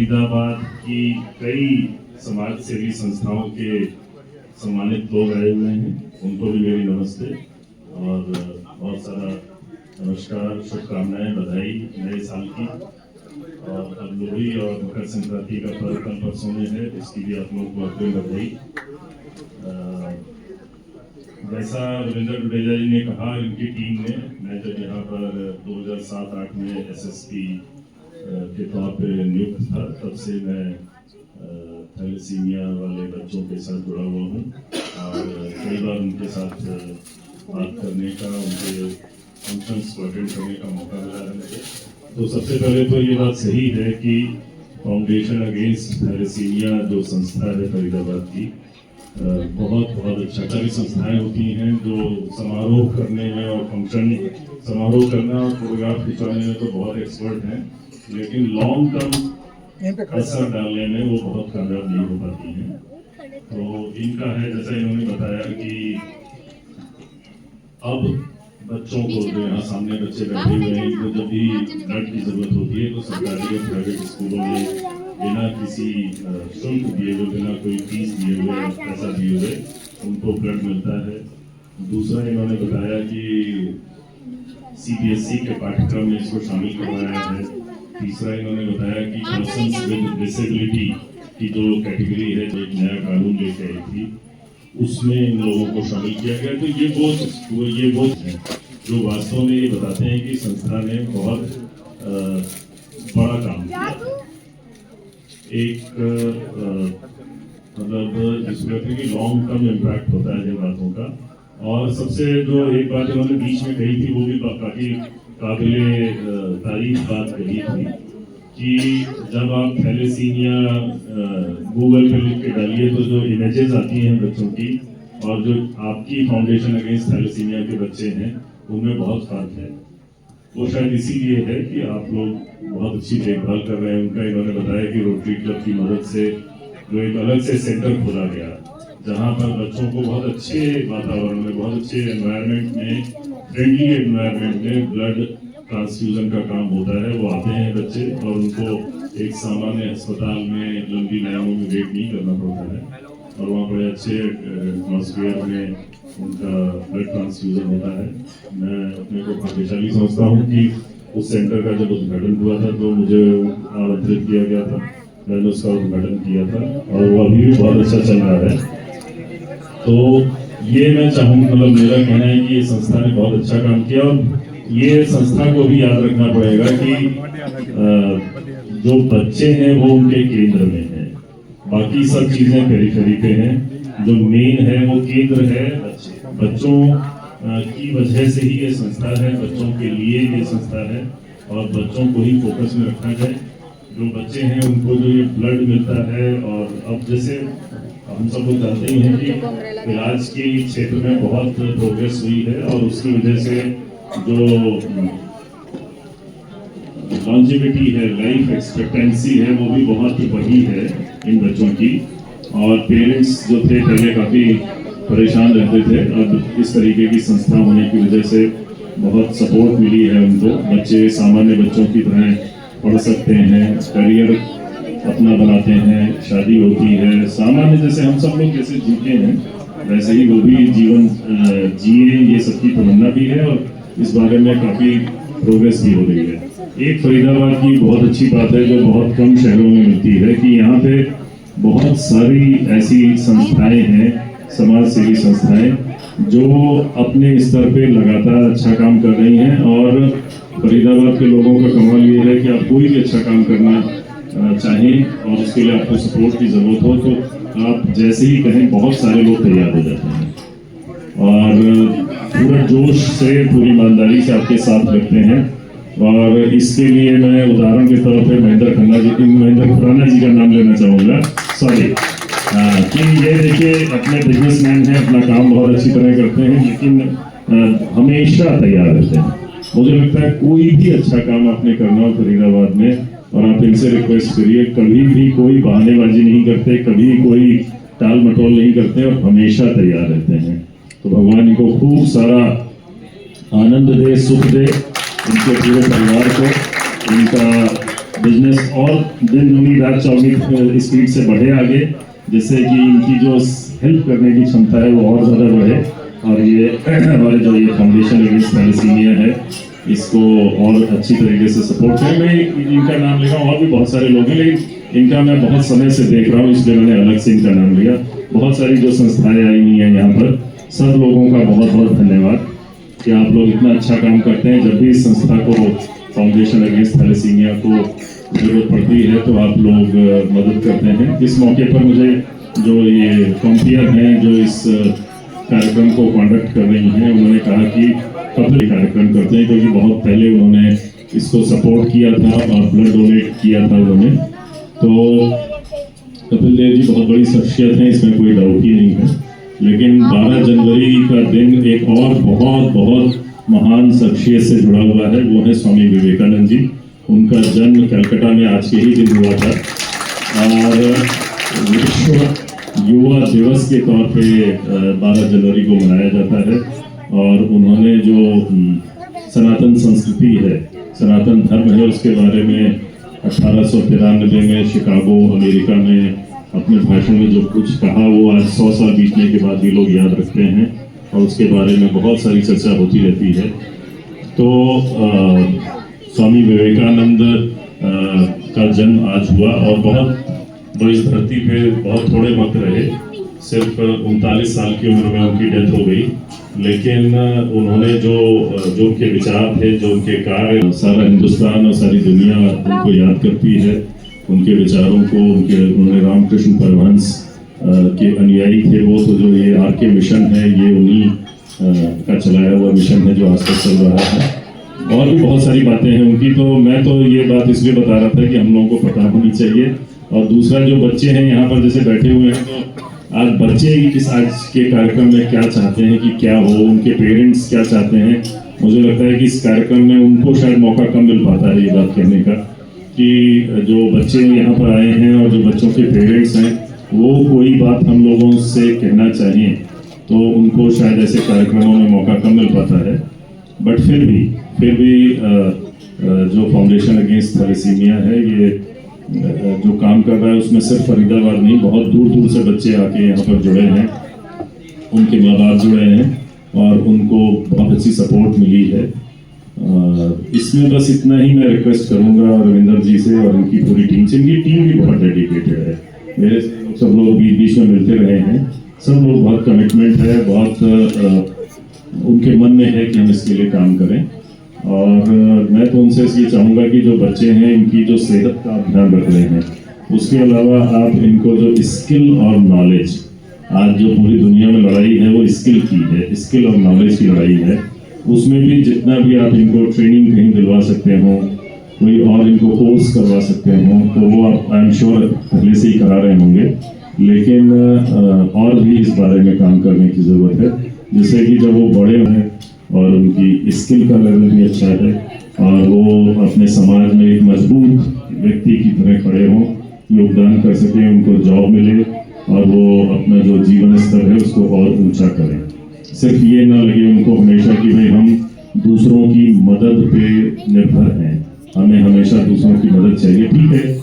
फरीदाबाद की कई समाज सेवी संस्थाओं के सम्मानित लोग आए हुए हैं, उनको भी मेरी नमस्ते और बहुत सारा नमस्कार, शुभकामनाएं, बधाई नए साल की। और अब लोहड़ी और मकर संक्रांति का पर्व कल परसों में है, इसकी भी आप लोगों को अग्रिम बधाई। जैसा वीरेंद्र डुडेजा जी ने कहा, इनकी टीम ने, मैं जब यहाँ पर 2007-8 में एसएसपी के तौर पे नियुक्त था, तब से मैं थैलेसीमिया वाले बच्चों के साथ जुड़ा हुआ हूँ और कई बार उनके साथ बात करने का, उनके फंक्शंस को अटेंड करने का मौका मिला है मुझे। तो सबसे पहले तो ये बात सही है कि फाउंडेशन अगेंस्ट थैलेसीमिया जो संस्था है फरीदाबाद की, बहुत अच्छा सारी संस्थाएं होती हैं जो समारोह करने में और फंक्शन समारोह करना और फोटोग्राफ खिंचवाने में तो बहुत एक्सपर्ट हैं, लेकिन लॉन्ग टर्म असर डालने में वो बहुत कामयाब नहीं हो पाती हैं। तो इनका है, जैसा इन्होंने बताया कि अब बच्चों को जो यहाँ सामने बच्चे बैठे हुए हैं, इनको जब भी ब्लड की जरूरत होती है तो सरकारी और प्राइवेट स्कूलों में बिना किसी शुल्क दिए हुए, बिना कोई फीस दिए हुए, पैसा दिए हुए उनको ब्लड मिलता है। दूसरा इन्होंने बताया कि सीबीएसई के पाठ्यक्रम में इसको शामिल करवाया है। तीसरा इन्होंने बताया कि पर्सन्स विद डिसेबिलिटी की जो कैटेगरी है, जो एक नया कानून लेके आई थी, उसमें इन लोगों को शामिल किया गया। तो ये वो है जो वास्तव में ये बताते हैं कि संस्था ने बहुत बड़ा काम किया। एक मतलब जिसमें कि लॉन्ग टर्म इम्पैक्ट होता है जिन बातों का। और सबसे जो एक बात इन्होंने बीच में कही थी, वो भी काफी काबिले तारीफ बात कही थी कि जब आप थैलेसीमिया गूगल पे लिख के डालिए तो जो इमेजेस आती हैं बच्चों की और जो आपकी फाउंडेशन अगेंस्ट थैलेसीमिया के बच्चे हैं, उनमें बहुत फर्क है। वो शायद इसीलिए है कि आप लोग बहुत अच्छी देखभाल कर रहे हैं उनका। इन्होंने बताया कि रोटरी क्लब की मदद से जो एक अलग से सेंटर खोला गया, जहाँ पर बच्चों को बहुत अच्छे वातावरण में, बहुत अच्छे एनवायरनमेंट में, फ्रेंडली एनवायरनमेंट में ब्लड ट्रांसफ्यूजन का काम होता है। वो आते हैं बच्चे और उनको एक सामान्य अस्पताल में लंबी लाइनों में वेट नहीं करना पड़ता है और वहाँ बड़े अच्छे एटमॉस्फेयर में उनका ब्लड ट्रांसफ्यूजन होता है। मैं अपने को भाग्यशाली समझता हूँ कि उस सेंटर का जब उद्घाटन हुआ था तो मुझे आमंत्रित किया गया था, मैंने उसका उद्घाटन किया था और वो अभी भी बहुत अच्छा चल रहा है। तो ये मैं चाहूँगा, मतलब मेरा कहना है कि ये संस्था ने बहुत अच्छा काम किया और ये संस्था को भी याद रखना पड़ेगा कि जो बच्चे हैं वो उनके केंद्र में हैं, बाकी सब चीजें पेरिफेरी पे हैं। जो मेन है वो केंद्र है बच्चों की वजह से ही ये संस्था है, बच्चों के लिए ये संस्था है और बच्चों को ही फोकस में रखा जाए। जो बच्चे हैं उनको जो ये ब्लड मिलता है, और अब जैसे हम सब लोग जानते ही हैं कि इलाज के क्षेत्र में बहुत प्रोग्रेस हुई है और उसकी वजह से जो लॉन्जिविटी है, लाइफ एक्सपेक्टेंसी है, वो भी बहुत बढ़ी है इन बच्चों की। और पेरेंट्स जो थे पहले काफ़ी परेशान रहते थे, अब इस तरीके की संस्था होने की वजह से बहुत सपोर्ट मिली है उनको। बच्चे सामान्य बच्चों की तरह पढ़ सकते हैं, करियर अपना बनाते हैं, शादी होती है, सामान्य जैसे हम सब लोग जैसे जीते हैं वैसे ही वो भी जीवन जिए, ये सबकी तमन्ना भी है और इस बारे में काफ़ी प्रोग्रेस भी हो रही है। एक फरीदाबाद की बहुत अच्छी बात है जो बहुत कम शहरों में मिलती है कि यहाँ पे बहुत सारी ऐसी संस्थाएं हैं, समाज सेवी संस्थाएं, जो अपने स्तर पे लगातार अच्छा काम कर रही हैं। और फरीदाबाद के लोगों का कमाल ये है कि आप कोई भी अच्छा काम करना चाहें और उसके लिए आपको सपोर्ट की ज़रूरत हो तो आप जैसे ही कहें बहुत सारे लोग तैयार हो जाते हैं और पूरा जोश से, पूरी ईमानदारी से आपके साथ रखते हैं। और इसके लिए मैं उदाहरण के तौर पे महेंद्र खुराना जी का नाम लेना चाहूँगा, सॉरी, कि ये देखिए अपने बिजनेसमैन हैं, अपना काम बहुत अच्छी तरह करते हैं, लेकिन हमेशा तैयार रहते हैं। मुझे लगता है कोई भी अच्छा काम आपने करना हो फरीदाबाद में और आप इनसे रिक्वेस्ट करिए, कभी भी कोई बहानेबाजी नहीं करते, कभी कोई टाल मटोल नहीं करते और हमेशा तैयार रहते हैं। तो भगवान इनको खूब सारा आनंद दे, सुख दे, इनके पूरे परिवार को, इनका बिजनेस और दिन दुनी रात चौगुनी स्पीड से बढ़े आगे, जिससे कि इनकी जो हेल्प करने की क्षमता है वो और ज़्यादा बढ़े। और ये हमारे जो ये फाउंडेशन अगेंस्ट थैलेसीमिया है इसको और अच्छी तरीके से सपोर्ट करें। मैं इनका नाम ले रहा हूँ, और भी बहुत सारे लोग हैं, लेकिन इनका मैं बहुत समय से देख रहा हूँ, इसलिए मैंने अलग से इनका नाम लिया। बहुत सारी जो संस्थाएं आई हुई हैं यहाँ पर, सब लोगों का बहुत बहुत धन्यवाद कि आप लोग इतना अच्छा काम करते हैं। जब भी इस संस्था को, फाउंडेशन अगेंस्ट थैलेसीमिया को जरूरत पड़ती है तो आप लोग मदद करते हैं। इस मौके पर मुझे जो ये कॉम्पियर हैं जो इस कार्यक्रम को कंडक्ट कर रही हैं, उन्होंने कहा कि कपिल कार्यक्रम करते हैं, क्योंकि बहुत पहले उन्होंने इसको सपोर्ट किया था और ब्लड डोनेट किया था उन्होंने। तो कपिल देव जी बहुत बड़ी शख्सियत है, इसमें कोई डाउट ही नहीं है। लेकिन 12 जनवरी का दिन एक और बहुत बहुत महान शख्सियत से जुड़ा हुआ है, वो है स्वामी विवेकानंद जी। उनका जन्म कलकत्ता में आज के ही दिन हुआ था और विश्व युवा दिवस के तौर पे 12 जनवरी को मनाया जाता है। और उन्होंने जो सनातन संस्कृति है, सनातन धर्म है, उसके बारे में 1893 में शिकागो अमेरिका में अपने भाषण में जो कुछ कहा, वो आज 100 साल बीतने के बाद भी लोग याद रखते हैं और उसके बारे में बहुत सारी चर्चा होती रहती है। तो स्वामी विवेकानंद का जन्म आज हुआ और वो इस धरती पे बहुत थोड़े वक्त रहे, सिर्फ 39 साल की उम्र में उनकी डेथ हो गई। लेकिन उन्होंने जो उनके विचार थे, जो उनके कार्य, सारा हिंदुस्तान और सारी दुनिया उनको याद करती है, उनके विचारों को। उन्होंने रामकृष्ण परमहंस के अनुयायी थे वो। तो जो ये आरके मिशन है, ये उन्हीं का चलाया हुआ मिशन है जो आज तक चल रहा है। और भी बहुत सारी बातें हैं उनकी, तो मैं तो ये बात इसलिए बता रहा था कि हम लोगों को पता होनी चाहिए। और दूसरा, जो बच्चे हैं यहाँ पर जैसे बैठे हुए हैं, तो आज बच्चे इस आज के कार्यक्रम में क्या चाहते हैं कि क्या हो, उनके पेरेंट्स क्या चाहते हैं। मुझे लगता है कि इस कार्यक्रम में उनको शायद मौका कम मिल पाता है ये बात कहने का, कि जो बच्चे यहाँ पर आए हैं और जो बच्चों के पेरेंट्स हैं, वो कोई बात हम लोगों से कहना चाहिए तो उनको शायद ऐसे कार्यक्रमों में मौका कम मिल पाता है। बट फिर भी जो फाउंडेशन अगेंस्ट थैलेसीमिया है, ये जो काम कर रहा है उसमें सिर्फ फरीदाबाद नहीं, बहुत दूर दूर से बच्चे आके यहाँ पर जुड़े हैं, उनके माँ बाप जुड़े हैं और उनको बहुत अच्छी सपोर्ट मिली है। इसमें बस इतना ही मैं रिक्वेस्ट करूँगा रविंदर जी से और इनकी पूरी टीम से। इनकी टीम भी बहुत डेडिकेटेड है, मेरे सब लोग बीच बीच में मिलते रहे हैं, सब लोग बहुत कमिटमेंट है, बहुत उनके मन में है कि हम इसके लिए काम करें। और मैं तो उनसे ये चाहूँगा कि जो बच्चे हैं, इनकी जो सेहत का आप ध्यान रख रहे हैं, उसके अलावा आप इनको जो स्किल और नॉलेज, आज जो पूरी दुनिया में लड़ाई है वो स्किल की है, स्किल और नॉलेज की लड़ाई है। उसमें भी जितना भी आप इनको ट्रेनिंग कहीं दिलवा सकते हो, कोई और इनको कोर्स करवा सकते हो, तो वो आप आई एम श्योर पहले से ही करा रहे होंगे। लेकिन और भी इस बारे में काम करने की ज़रूरत है, जिससे कि जब वो बड़े हैं और उनकी स्किल का लेवल भी अच्छा है और वो अपने समाज में एक मजबूत व्यक्ति की तरह खड़े हों, योगदान कर सकें, उनको जॉब मिले और वो अपना जो जीवन स्तर है उसको और ऊंचा करें। सिर्फ ये ना लगे उनको हमेशा कि भाई हम दूसरों की मदद पे निर्भर हैं, हमें हमेशा दूसरों की मदद चाहिए। ठीक है,